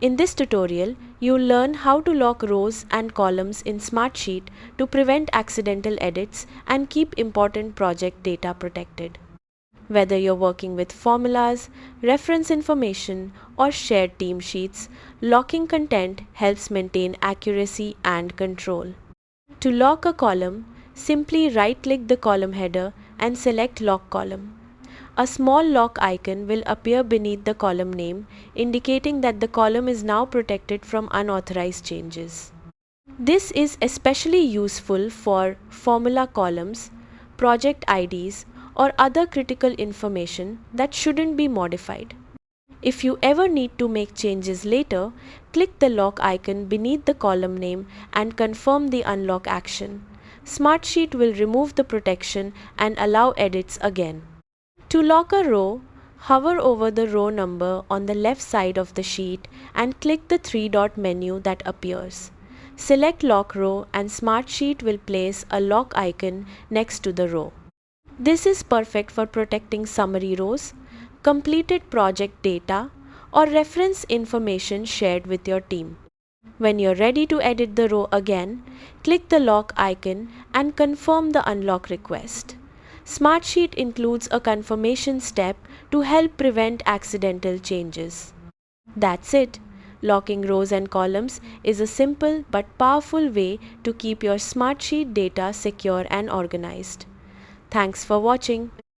In this tutorial, you'll learn how to lock rows and columns in Smartsheet to prevent accidental edits and keep important project data protected. Whether you're working with formulas, reference information, or shared team sheets, locking content helps maintain accuracy and control. To lock a column, simply right-click the column header and select Lock Column. A small lock icon will appear beneath the column name, indicating that the column is now protected from unauthorized changes. This is especially useful for formula columns, project IDs, or other critical information that shouldn't be modified. If you ever need to make changes later, click the lock icon beneath the column name and confirm the unlock action. Smartsheet will remove the protection and allow edits again. To lock a row, hover over the row number on the left side of the sheet and click the three-dot menu that appears. Select Lock Row and Smartsheet will place a lock icon next to the row. This is perfect for protecting summary rows, completed project data, or reference information shared with your team. When you're ready to edit the row again, click the lock icon and confirm the unlock request. Smartsheet includes a confirmation step to help prevent accidental changes. That's it. Locking rows and columns is a simple but powerful way to keep your Smartsheet data secure and organized. Thanks for watching.